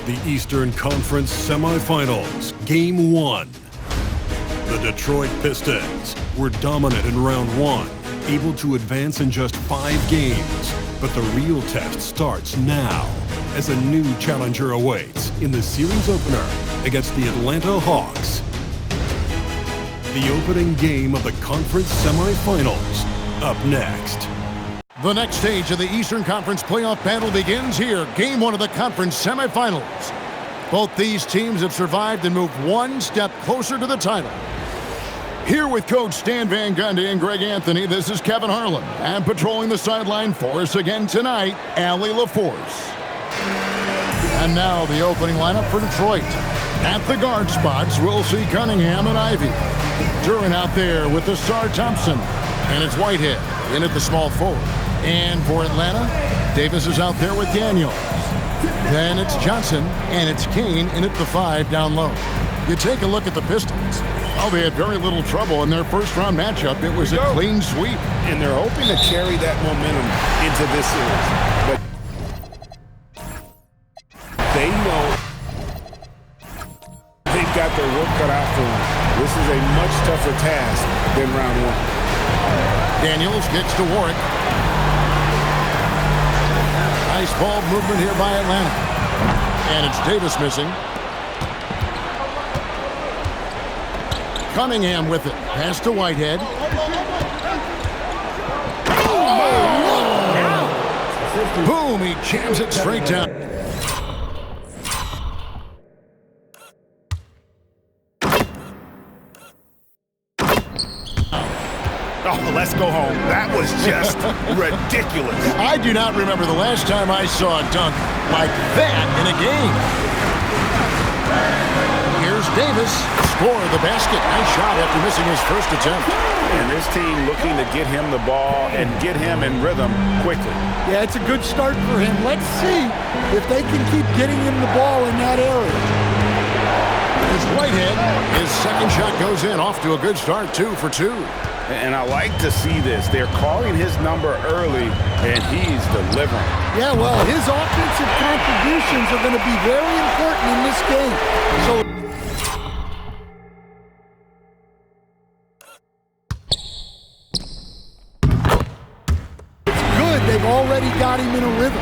The Eastern Conference Semifinals, Game 1. The Detroit Pistons were dominant in round 1, able to advance in just 5 games. But the real test starts now, as a new challenger awaits in the series opener against the Atlanta Hawks. The opening game of the conference semifinals, up next. The next stage of the Eastern Conference playoff battle begins here. Game 1 of the conference semifinals. Both these teams have survived and moved one step closer to the title. Here with Coach Stan Van Gundy and Greg Anthony, this is Kevin Harlan. And patrolling the sideline for us again tonight, Allie LaForce. And now the opening lineup for Detroit. At the guard spots, we'll see Cunningham and Ivey. Duran out there with the Sar Thompson. And it's Whitehead in at the small forward. And for Atlanta, Davis is out there with Daniels. Then it's Johnson, and it's Kane in at the 5 down low. You take a look at the Pistons. Oh, they had very little trouble in their first-round matchup. It was a clean sweep. And they're hoping to carry that momentum into this series. But they know they've got their work cut out for them. This is a much tougher task than round 1. Daniels gets to Warwick. Nice ball movement here by Atlanta. And it's Davis missing. Cunningham with it. Pass to Whitehead. Oh! Boom! He jams it straight down. Oh, let's go home. That was just ridiculous. I do not remember the last time I saw a dunk like that in a game. Here's Davis. Score the basket. Nice shot after missing his first attempt. And this team looking to get him the ball and get him in rhythm quickly. Yeah, it's a good start for him. Let's see if they can keep getting him the ball in that area. Here's Whitehead. His second shot goes in. Off to a good start. 2 for 2. And I like to see this. They're calling his number early, and he's delivering. Yeah, well, his offensive contributions are going to be very important in this game. So it's good. They've already got him in a rhythm.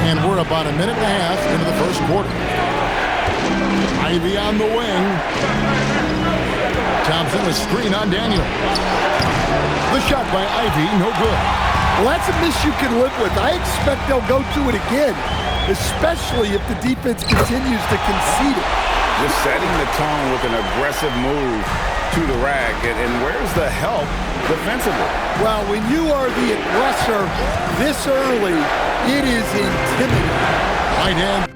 And we're about a minute and a half into the first quarter. Ivey on the wing. Thompson, a screen on Daniel. The shot by Ivey, no good. Well, that's a miss you can live with. I expect they'll go to it again, especially if the defense continues to concede it. Just setting the tone with an aggressive move to the rack. And where's the help defensively? Well, when you are the aggressor this early, it is intimidating. Right hand.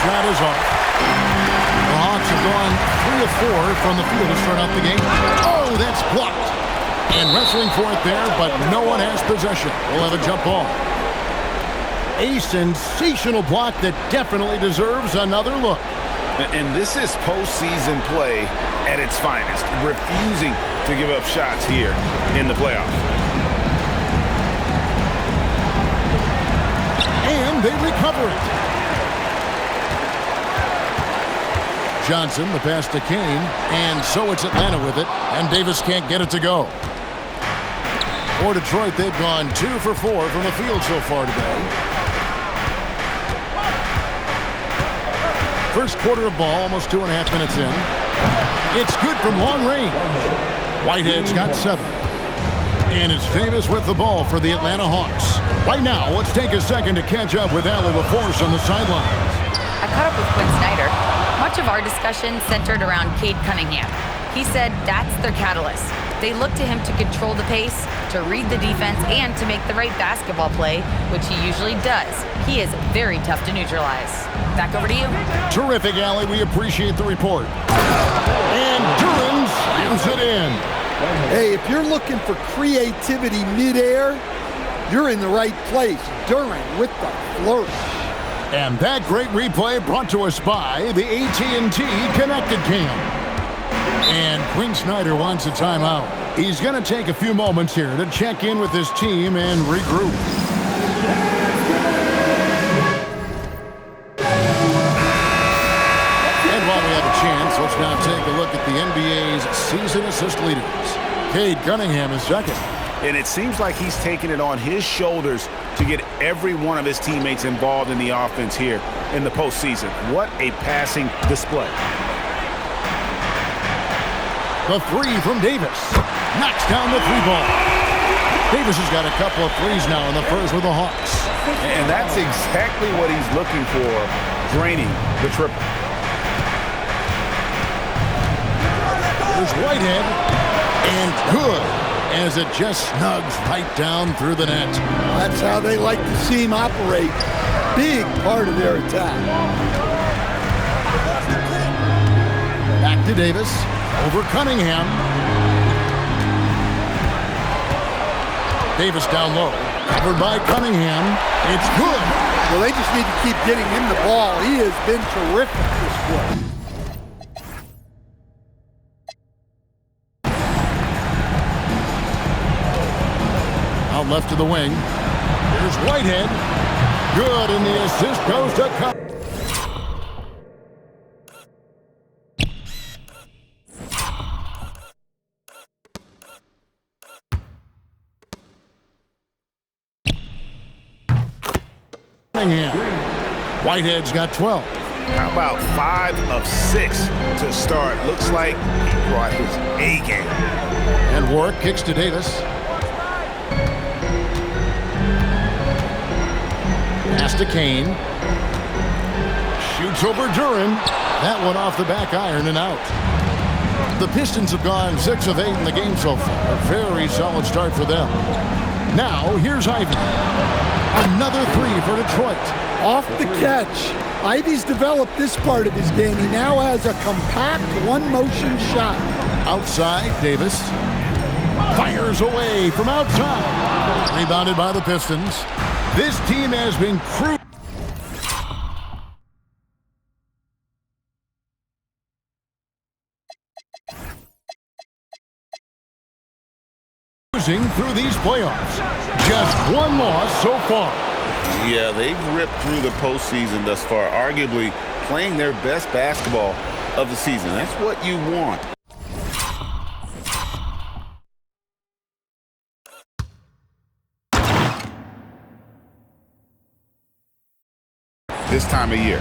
Shot is off. The Hawks have gone 3 of 4 from the field to start out the game. Oh, that's blocked. And wrestling for it there, but no one has possession. We'll have a jump ball. A sensational block that definitely deserves another look. And this is postseason play at its finest, refusing to give up shots here in the playoffs. And they recover it. Johnson, the pass to Kane, and so it's Atlanta with it, and Davis can't get it to go. For Detroit, they've gone 2 for 4 from the field so far today. First quarter of ball, almost 2.5 minutes in. It's good from long range. Whitehead's got 7. And it's Davis with the ball for the Atlanta Hawks. Right now, let's take a second to catch up with Allie LaForce on the sidelines. I caught up with Quinn Snyder. Much of our discussion centered around Cade Cunningham. He said that's their catalyst. They look to him to control the pace, to read the defense, and to make the right basketball play, which he usually does. He is very tough to neutralize. Back over to you. Terrific, Allie. We appreciate the report. And Duran slams it in. Hey, if you're looking for creativity midair, you're in the right place. Duran with the flourish. And that great replay brought to us by the AT&T Connected Cam. And Quinn Snyder wants a timeout. He's going to take a few moments here to check in with his team and regroup. And while we have a chance, let's now take a look at the NBA's season assist leaders. Cade Cunningham is second. And it seems like he's taking it on his shoulders to get every one of his teammates involved in the offense here in the postseason. What a passing display. The three from Davis. Knocks down the three ball. Davis has got a couple of threes now in the first with the Hawks. And that's exactly what he's looking for, draining the triple. There's Whitehead. And good, as it just snugs right down through the net. That's how they like to see him operate. Big part of their attack. Back to Davis. Over Cunningham. Davis down low. Covered by Cunningham. It's good. Well, they just need to keep getting him the ball. He has been terrific this play. Out left to the wing. Here's Whitehead. Good, and the assist goes to Cunningham. Whitehead's got 12. How about 5 of 6 to start? Looks like he brought his A game. And Warwick kicks to Davis. Pass to Kane. Shoots over Duran. That one off the back iron and out. The Pistons have gone 6 of 8 in the game so far. A very solid start for them. Now, here's Ivy. Another three for Detroit. Off the catch. Ivy's developed this part of his game. He now has a compact one-motion shot. Outside, Davis. Fires away from outside. Rebounded by the Pistons. This team has been cruising through these playoffs. Just one loss so far. Yeah, they've ripped through the postseason thus far, arguably playing their best basketball of the season. That's what you want. This time of year.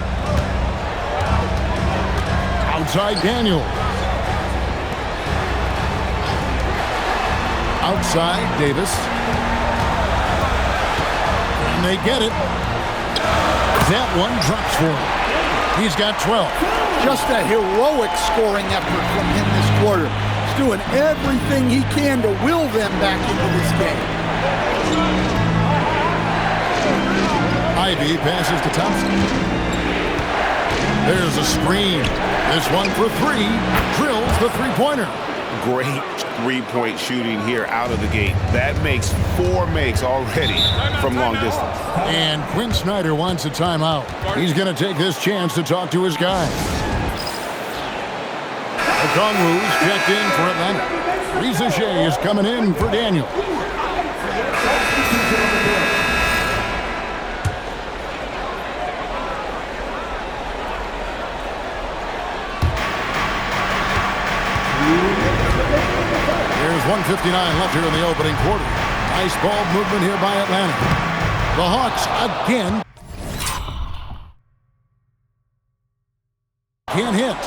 Outside Daniel. Outside Davis. And they get it. That one drops for him. He's got 12. Just a heroic scoring effort from him this quarter. He's doing everything he can to will them back into this game. Ivy passes to Thompson. There's a screen. This one for three. Drills the three-pointer. Great three-point shooting here out of the gate. That makes 4 makes already from long distance. And Quinn Snyder wants a timeout. He's going to take this chance to talk to his guys. Okongwu's checked in for Atlanta. Reza Shea is coming in for Daniel. There's 1:59 left here in the opening quarter. Nice ball movement here by Atlanta. The Hawks again can't hit.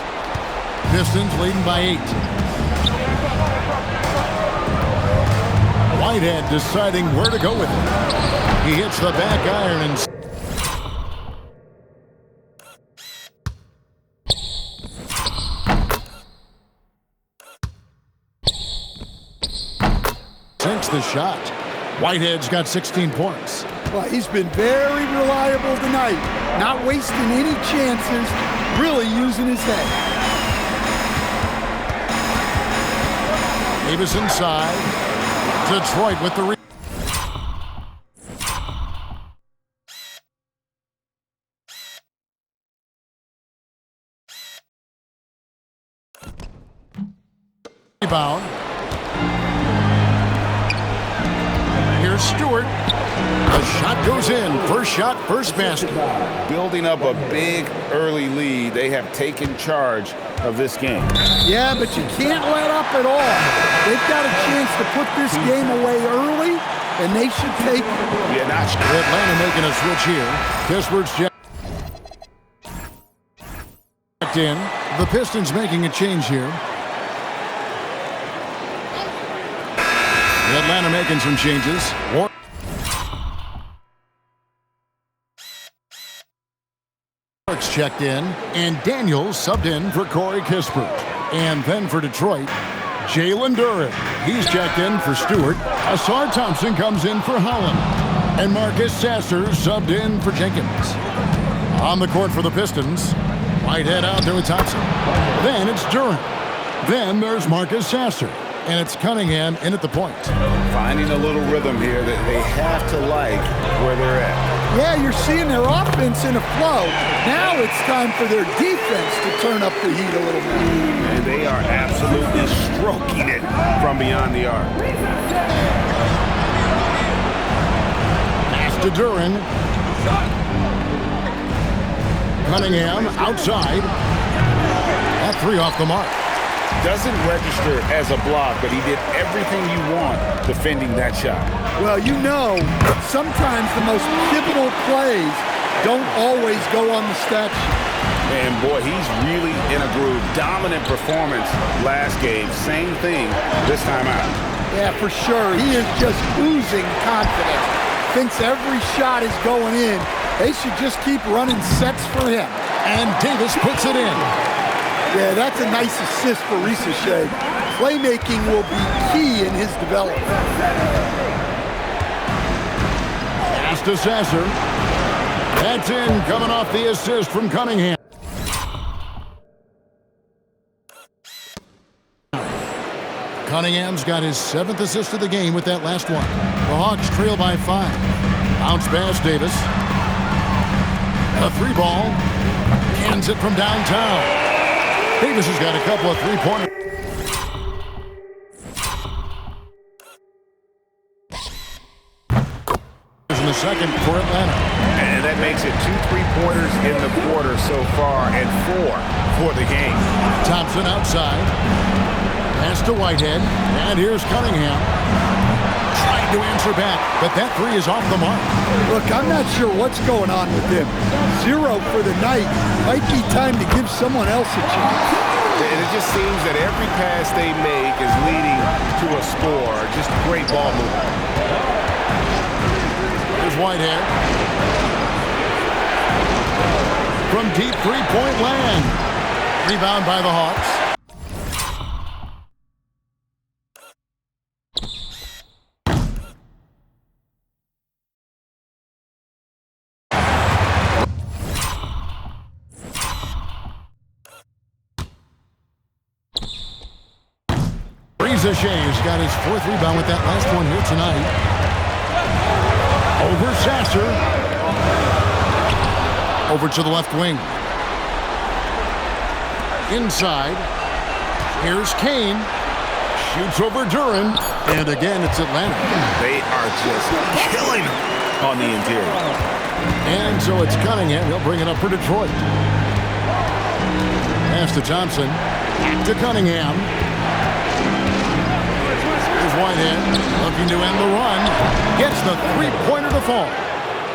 Pistons leading by 8. Whitehead deciding where to go with it. He hits the back iron and sinks the shot. Whitehead's got 16 points. Well, he's been very reliable tonight. Not wasting any chances, really using his head. Davis inside. Detroit with the rebound. Here's Stewart. The shot goes in. First shot, first basket. Building up a big early lead. They have taken charge of this game. Yeah, but you can't let up at all. They've got a chance to put this game away early, and they should take it. Yeah, not Atlanta making a switch here. Pittsburgh's checked in. The Pistons making a change here. Atlanta making some changes. Warwick's checked in, and Daniels subbed in for Corey Kispert. And then for Detroit, Jalen Duren. He's checked in for Stewart. Asar Thompson comes in for Holland. And Marcus Sasser subbed in for Jenkins. On the court for the Pistons, Whitehead out there with Thompson. Then it's Duren. Then there's Marcus Sasser. And it's Cunningham in at the point. finding a little rhythm here that they have to like where they're at. Yeah, you're seeing their offense in a flow. Now it's time for their defense to turn up the heat a little bit. And they are absolutely stroking it from beyond the arc. Pass to Duren. Cunningham outside. That three off the mark. Doesn't register as a block, but he did everything you want defending that shot. Well, you know, sometimes the most pivotal plays don't always go on the stat sheet. And boy, he's really in a groove. Dominant performance last game. Same thing this time out. Yeah, for sure. He is just oozing confidence. Thinks every shot is going in. They should just keep running sets for him. And Davis puts it in. Yeah, that's a nice assist for Ricochet. Playmaking will be key in his development. Pass to Sasser. That's in, coming off the assist from Cunningham. Cunningham's got his 7th assist of the game with that last one. The Hawks trail by 5. Bounce pass, Davis. A 3-ball. Cans it from downtown. Davis has got a couple of three-pointers. In the second for Atlanta. And that makes it 2 3-pointers in the quarter so far and 4 for the game. Thompson outside. Pass to Whitehead. And here's Cunningham. Trying to answer back, but that 3 is off the mark. Look, I'm not sure what's going on with him. 0 for the night. Might be time to give someone else a chance. And it just seems that every pass they make is leading to a score. Just great ball movement. Here's Whitehead. From deep three-point land. Rebound by the Hawks. Ricochet's got his 4th rebound with that last one here tonight. Over Sasser. Over to the left wing. Inside. Here's Kane. Shoots over Duren. And again, it's Atlanta. They are just killing on the interior. And so it's Cunningham. He'll bring it up for Detroit. Pass to Thompson. Back to Cunningham. Whitehead looking to end the run. Gets the three-pointer to fall.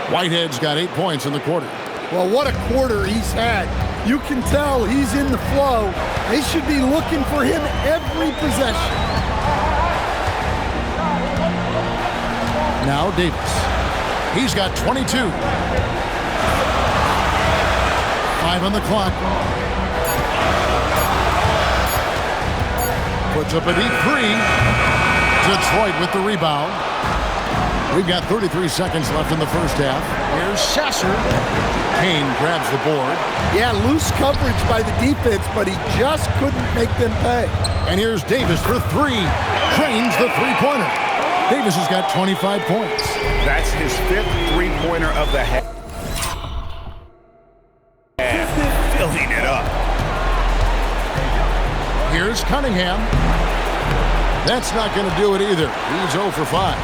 Whitehead's got 8 points in the quarter. Well, what a quarter he's had. You can tell he's in the flow. They should be looking for him every possession. Now Davis. He's got 22. 5 on the clock. Puts up a deep 3. Detroit with the rebound. We've got 33 seconds left in the first half. Here's Sasser. Kane grabs the board. Yeah, loose coverage by the defense, but he just couldn't make them pay. And here's Davis for 3. Drains the three-pointer. Davis has got 25 points. That's his 5th three-pointer of the half. And filling it up. Here's Cunningham. That's not going to do it either. He's 0 for 5.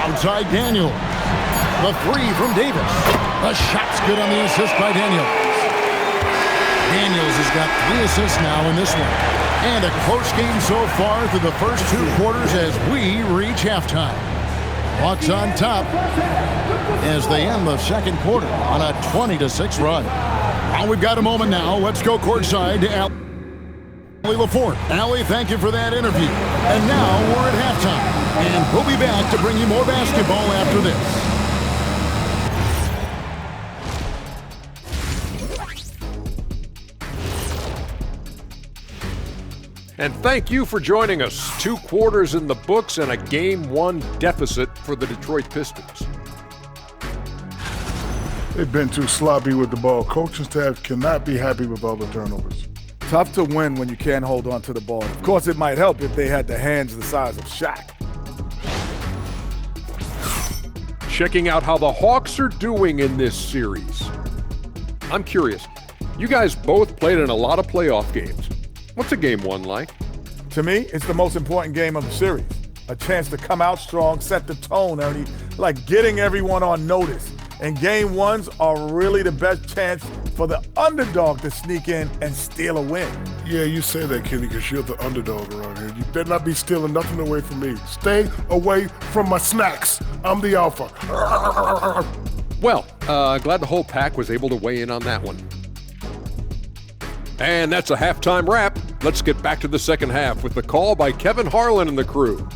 Outside Daniel. The 3 from Davis. The shot's good on the assist by Daniels. Daniels has got 3 assists now in this one. And a close game so far through the first 2 quarters as we reach halftime. Hawks on top as they end the second quarter on a 20-6 run. Well, we've got a moment now. Let's go courtside to Allie LaForte. Allie, thank you for that interview. And now we're at halftime. And we'll be back to bring you more basketball after this. And thank you for joining us. 2 quarters in the books and a Game 1 deficit for the Detroit Pistons. They've been too sloppy with the ball. Coaching staff cannot be happy with all the turnovers. Tough to win when you can't hold on to the ball. Of course, it might help if they had the hands the size of Shaq. Checking out how the Hawks are doing in this series. I'm curious. You guys both played in a lot of playoff games. What's a Game 1 like? To me, it's the most important game of the series. A chance to come out strong, set the tone, Ernie, like getting everyone on notice. And Game 1s are really the best chance for the underdog to sneak in and steal a win. Yeah, you say that, Kenny, because you're the underdog around here. You better not be stealing nothing away from me. Stay away from my snacks. I'm the alpha. Well, glad the whole pack was able to weigh in on that one. And that's a halftime wrap. Let's get back to the second half with the call by Kevin Harlan and the crew.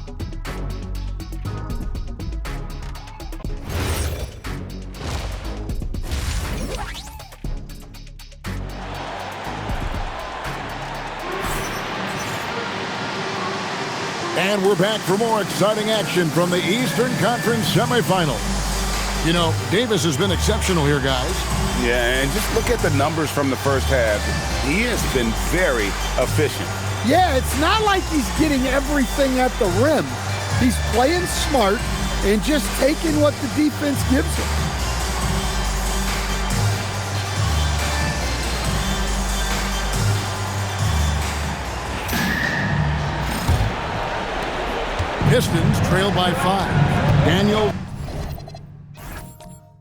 And we're back for more exciting action from the Eastern Conference semifinals. You know, Davis has been exceptional here, guys. Yeah, and just look at the numbers from the first half. He has been very efficient. Yeah, it's not like he's getting everything at the rim. He's playing smart and just taking what the defense gives him. Pistons trail by 5. Daniel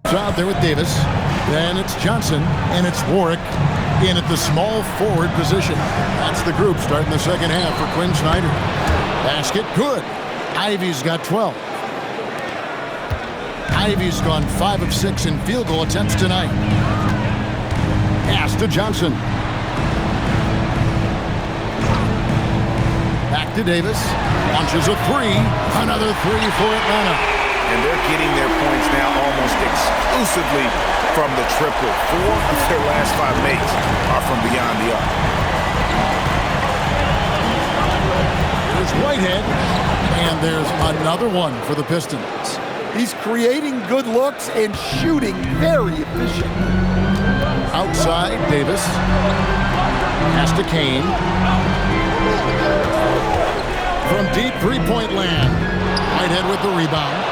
out there with Davis. Then it's Johnson, and it's Warwick in at the small forward position. That's the group starting the second half for Quinn Snyder. Basket, good. Ivy's got 12. Ivy's gone 5 of 6 in field goal attempts tonight. Pass to Johnson. Back to Davis. Launches a 3. Another 3 for Atlanta. And they're getting their points now almost exclusively from the triple. 4 of their last 5 makes are from beyond the arc. There's Whitehead, and there's another one for the Pistons. He's creating good looks and shooting very efficient. Outside, Davis. Pass to Kane. From deep three-point land. Whitehead with the rebound.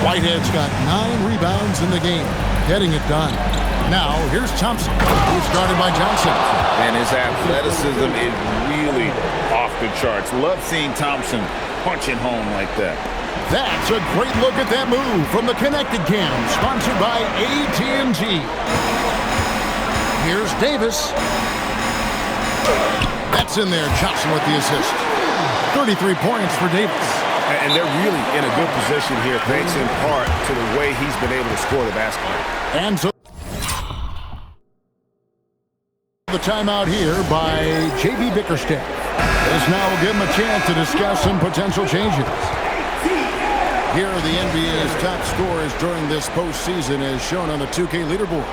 Whitehead's got 9 rebounds in the game, getting it done. Now, here's Thompson, who's guarded by Johnson. And his athleticism is really off the charts. Love seeing Thompson punching home like that. That's a great look at that move from the Connected Cam, sponsored by AT&T. Here's Davis. That's in there. Johnson with the assist. 33 points for Davis. And they're really in a good position here, thanks in part to the way he's been able to score the basketball. And so the timeout here by J.B. Bickerstaff. This now will give him a chance to discuss some potential changes. Here are the NBA's top scorers during this postseason as shown on the 2K leaderboard.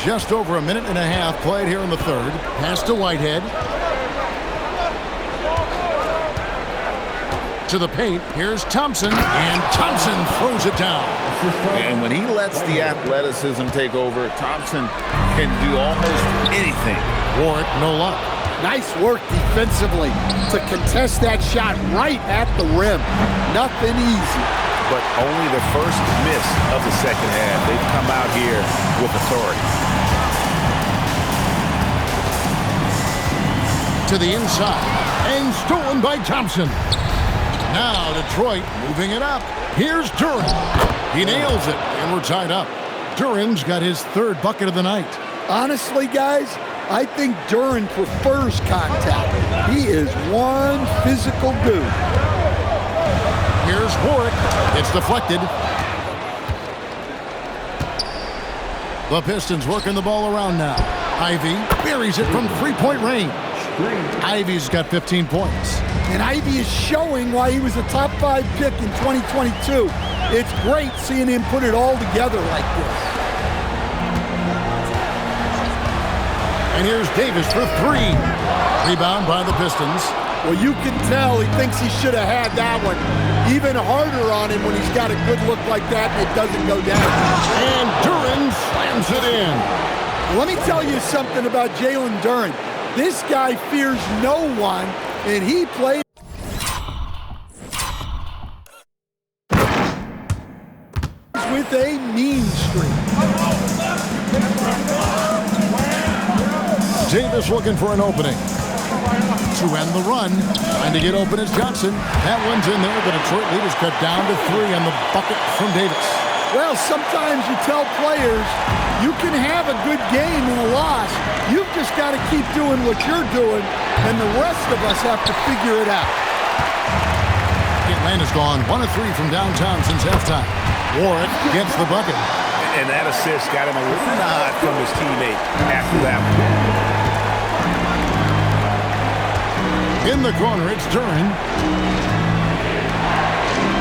Just over a minute and a half played here in the third. Pass to Whitehead. To the paint. Here's Thompson. And Thompson throws it down. And when he lets the athleticism take over, Thompson can do almost anything. Warwick, no luck. Nice work defensively to contest that shot right at the rim. Nothing easy. but only the first miss of the second half. They've come out here with authority. To the inside, and stolen by Thompson. Now Detroit moving it up. Here's Duren. He nails it, and we're tied up. Duren's got his third bucket of the night. Honestly, guys, I think Duren prefers contact. He is one physical dude. Here's Warwick. It's deflected. The Pistons working the ball around now. Ivy buries it from three-point range. Ivy's got 15 points. And Ivy is showing why he was a top 5 pick in 2022. It's great seeing him put it all together like this. And here's Davis for 3. Rebound by the Pistons. Well, you can tell he thinks he should have had that one. Even harder on him when he's got a good look like that and it doesn't go down. And Duren slams it in. Let me tell you something about Jalen Duren. This guy fears no one, and he plays with a mean streak. Davis looking for an opening. To end the run, trying to get open is Johnson. That one's in there. The Detroit lead is cut down to 3 on the bucket from Davis. Well, sometimes you tell players you can have a good game and a loss. You've just got to keep doing what you're doing, and the rest of us have to figure it out. Atlanta's gone 1 of 3 from downtown since halftime. Warwick gets the bucket. And that assist got him a little nod from his teammate after that one. In the corner, it's Duren.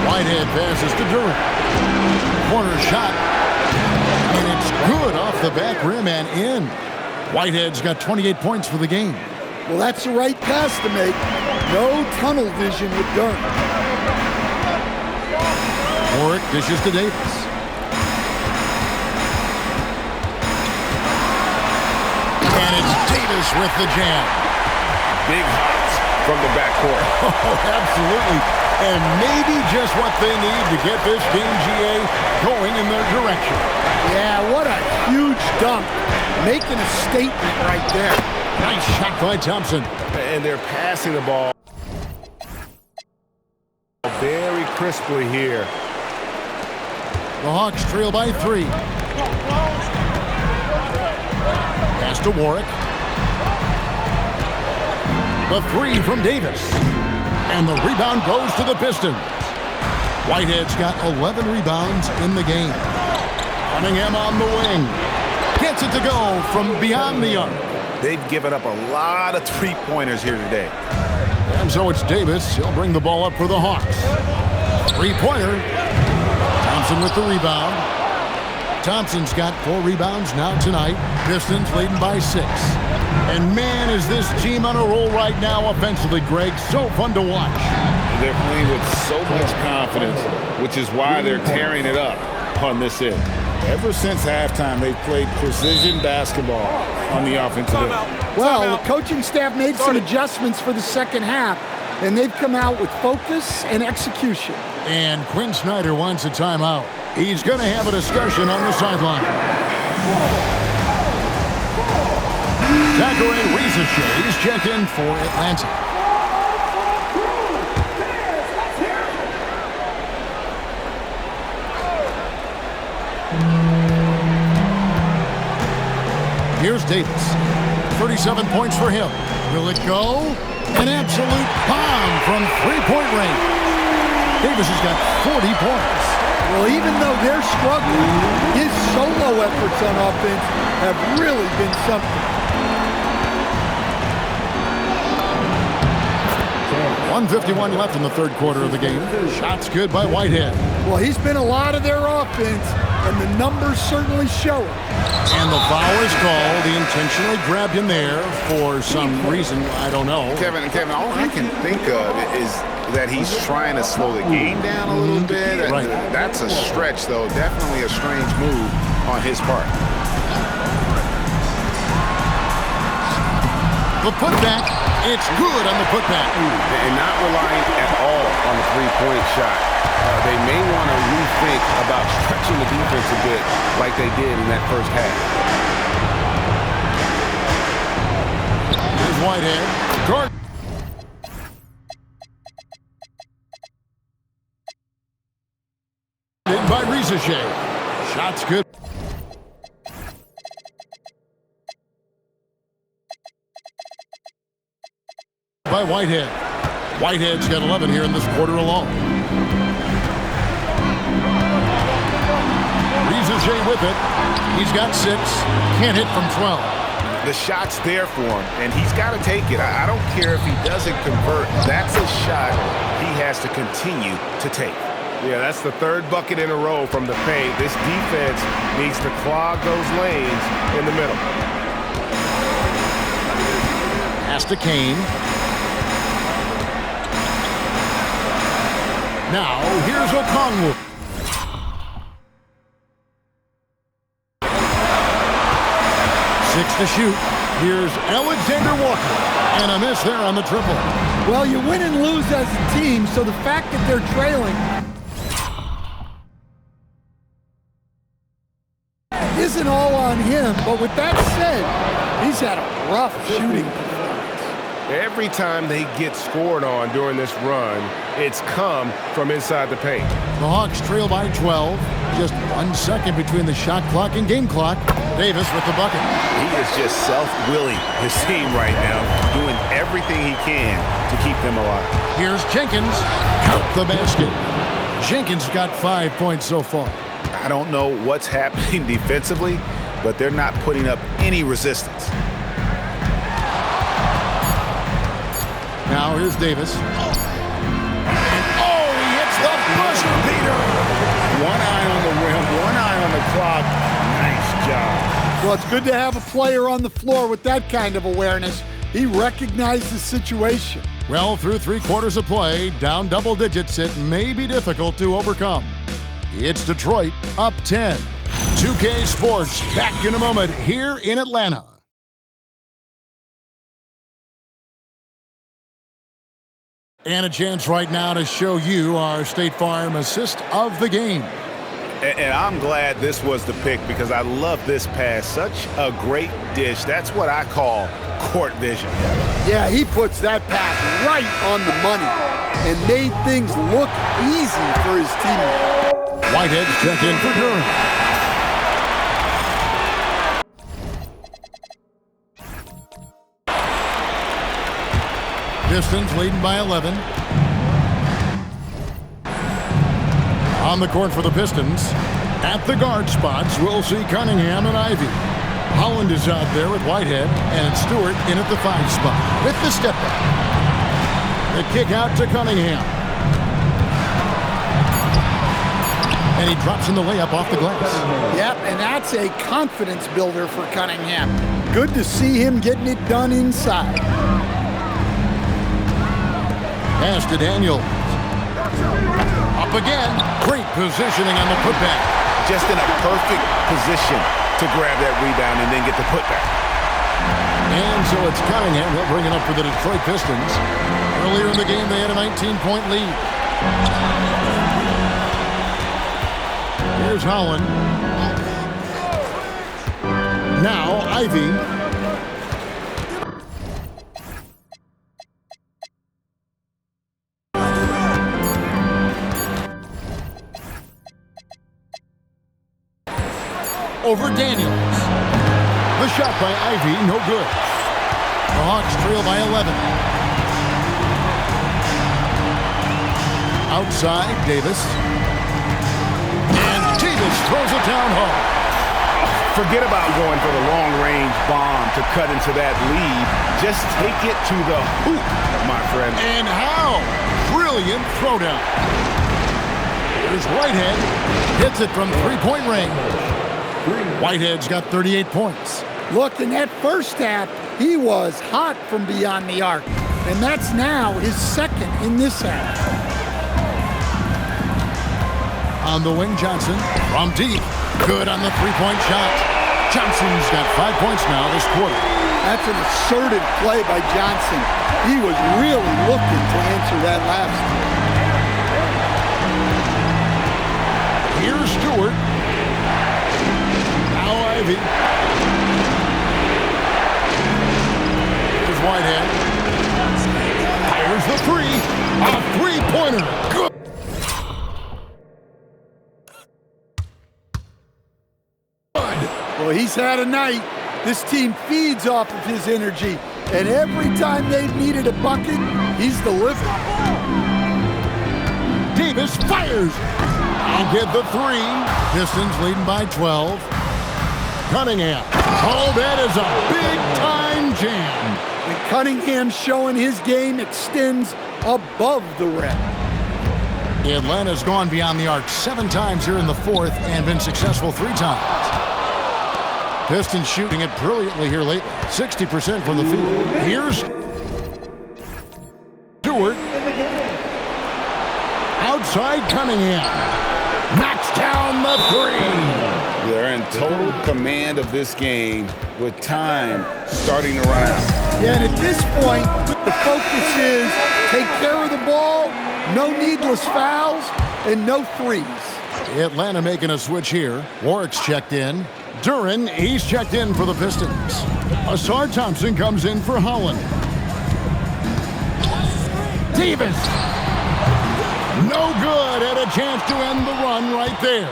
Whitehead passes to Duren. Corner shot. And it's good off the back rim and in. Whitehead's got 28 points for the game. Well, that's the right pass to make. No tunnel vision with Duren. Warwick dishes to Davis. And it's Davis with the jam. Big hops from the backcourt. Oh, absolutely. And maybe just what they need to get this game, GA, going in their direction. Yeah, what a huge dunk. Making a statement right there. Nice shot by Thompson. And they're passing the ball very crisply here. The Hawks trail by 3. Pass to Warwick. The 3 from Davis. And the rebound goes to the Pistons. Whitehead's got 11 rebounds in the game. Cunningham on the wing. Gets it to go from beyond the arc. They've given up a lot of three-pointers here today. And so it's Davis. He'll bring the ball up for the Hawks. Three-pointer. Thompson with the rebound. Thompson's got 4 rebounds now tonight. Pistons leading by 6. And man, is this team on a roll right now offensively, Greg. So fun to watch. They're playing with so much confidence, which is why they're tearing it up on this end. Ever since halftime, they've played precision basketball on the offensive end. Well, the coaching staff made some adjustments for the second half, and they've come out with focus and execution. And Quinn Snyder wants a timeout. He's going to have a discussion on the sideline. Zachary Rizachet check in for Atlanta. Here's Davis. 37 points for him. Will it go? An absolute bomb from three-point range. Davis has got 40 points. Well, even though they're struggling, his solo efforts on offense have really been something. 1:51 left in the third quarter of the game. Shots good by Whitehead. Well, he's been a lot of their offense, and the numbers certainly show it. And the foul is called. He intentionally grabbed him there for some reason. I don't know. Kevin, all I can think of is that he's trying to slow the game down a little bit. Right. That's a stretch, though. Definitely a strange move on his part. The putback, it's good on the putback. And not relying at all on the three-point shot. They may want to rethink about stretching the defense a bit like they did in that first half. Here's Whitehead. Guard. By Rizichet. Shot's good. By Whitehead. Whitehead's got 11 here in this quarter alone. Rizichet with it. He's got 6. Can't hit from 12. The shot's there for him, and he's got to take it. I don't care if he doesn't convert. That's a shot he has to continue to take. Yeah, that's the third bucket in a row from the paint. This defense needs to clog those lanes in the middle. Pass to Kane. Now, here's Okongwu. Six to shoot. Here's Alexander Walker. And a miss there on the triple. Well, you win and lose as a team, so the fact that they're trailing isn't all on him. But with that said, he's had a rough shooting performance. Every time they get scored on during this run, it's come from inside the paint. The Hawks trail by 12. Just 1 second between the shot clock and game clock. Davis with the bucket. He is just self-willing his team right now, doing everything he can to keep them alive. Here's Jenkins. Count the basket. Jenkins got 5 points so far. I don't know what's happening defensively, but they're not putting up any resistance. Now here's Davis. Oh, he hits the buzzer beater. One eye on the rim, one eye on the clock. Nice job. Well, it's good to have a player on the floor with that kind of awareness. He recognized the situation. Well, through 3 quarters of play, down double digits, it may be difficult to overcome. It's Detroit up 10. 2K Sports back in a moment here in Atlanta. And a chance right now to show you our State Farm assist of the game. And I'm glad this was the pick because I love this pass. Such a great dish. That's what I call court vision. Yeah, he puts that pass right on the money and made things look easy for his teammates. Whitehead's check in for Durham. Pistons leading by 11. On the court for the Pistons. At the guard spots, we'll see Cunningham and Ivy. Holland is out there with Whitehead, and Stewart in at the 5 spot with the step back. The kick out to Cunningham. And he drops in the layup off the glass. Yep, and that's a confidence builder for Cunningham. Good to see him getting it done inside. Pass to Daniel. Up again. Great positioning on the putback. Just in a perfect position to grab that rebound and then get the putback. And so it's Cunningham. He'll bring it up for the Detroit Pistons. Earlier in the game, they had a 19-point lead. Here's Holland. Now Ivy. Over Daniels. The shot by Ivy, no good. The Hawks trail by 11. Outside, Davis. And Davis throws it down hard. Forget about going for the long-range bomb to cut into that lead. Just take it to the hoop, my friend. And how? Brilliant throwdown. Here's Whitehead. Hits it from three-point range. Whitehead's got 38 points. Look, in that first half, he was hot from beyond the arc. And that's now his second in this half. On the wing, Johnson. From deep. Good on the three-point shot. Johnson's got 5 points now this quarter. That's an assertive play by Johnson. He was really looking to answer that last one. Stewart. Now Ivy. Here's Whitehead. Fires the three. A three-pointer. Good. Well, he's had a night. This team feeds off of his energy, and every time they've needed a bucket, he's delivered. Davis fires. I'll get the three. Pistons leading by 12. Cunningham. Oh, that is a big-time jam. And Cunningham showing his game extends above the rim. Atlanta's gone beyond the arc 7 times here in the fourth and been successful 3 times. Pistons shooting it brilliantly here lately. 60% from the field. Here's Stewart. Outside Cunningham. Knocks down the three. They're in total command of this game with time starting to run out. Yeah, and at this point, the focus is take care of the ball, no needless fouls, and no threes. Atlanta making a switch here. Warwick's checked in. Duran, he's checked in for the Pistons. Asar Thompson comes in for Holland. Davis. No good, and a chance to end the run right there.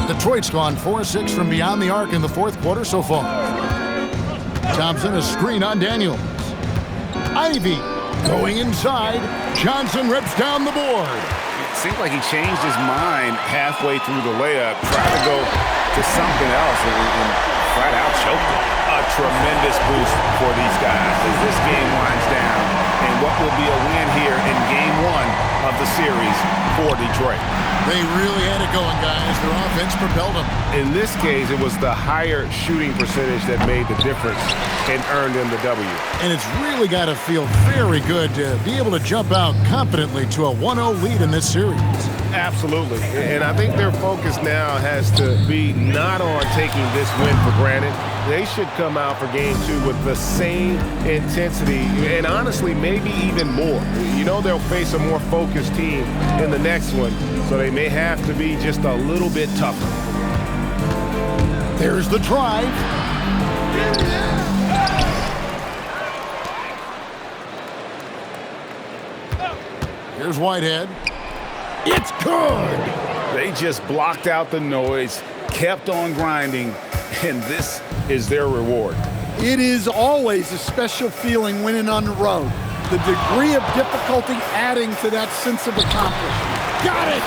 Detroit's gone 4-6 from beyond the arc in the fourth quarter so far. Thompson a screen on Daniels. Ivy going inside. Johnson rips down the board. It seemed like he changed his mind halfway through the layup, tried to go to something else, and flat out choked it. A tremendous boost for these guys as this game winds down, and what will be a win here in Game 1 of the series for Detroit. They really had it going, guys. Their offense propelled them. In this case, it was the higher shooting percentage that made the difference and earned them the W. And it's really got to feel very good to be able to jump out confidently to a 1-0 lead in this series. Absolutely. And I think their focus now has to be not on taking this win for granted. They should come out for Game 2 with the same intensity and honestly maybe even more. You know they'll face a more focused team in the next one, so they may have to be just a little bit tougher. There's the drive. Here's Whitehead. It's good! They just blocked out the noise, kept on grinding, and this is their reward. It is always a special feeling winning on the road. The degree of difficulty adding to that sense of accomplishment. Got it!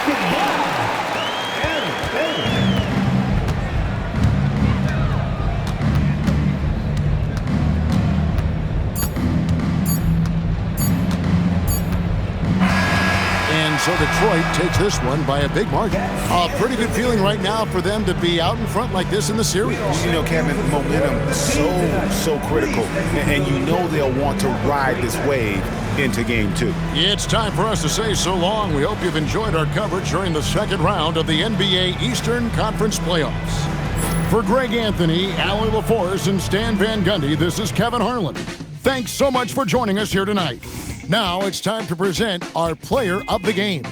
So Detroit takes this one by a big margin. A pretty good feeling right now for them to be out in front like this in the series. You know, Kevin, momentum so critical. And you know they'll want to ride this wave into Game 2. It's time for us to say so long. We hope you've enjoyed our coverage during the second round of the NBA Eastern Conference Playoffs. For Greg Anthony, Alan LaForce, and Stan Van Gundy, this is Kevin Harlan. Thanks so much for joining us here tonight. Now it's time to present our player of the game.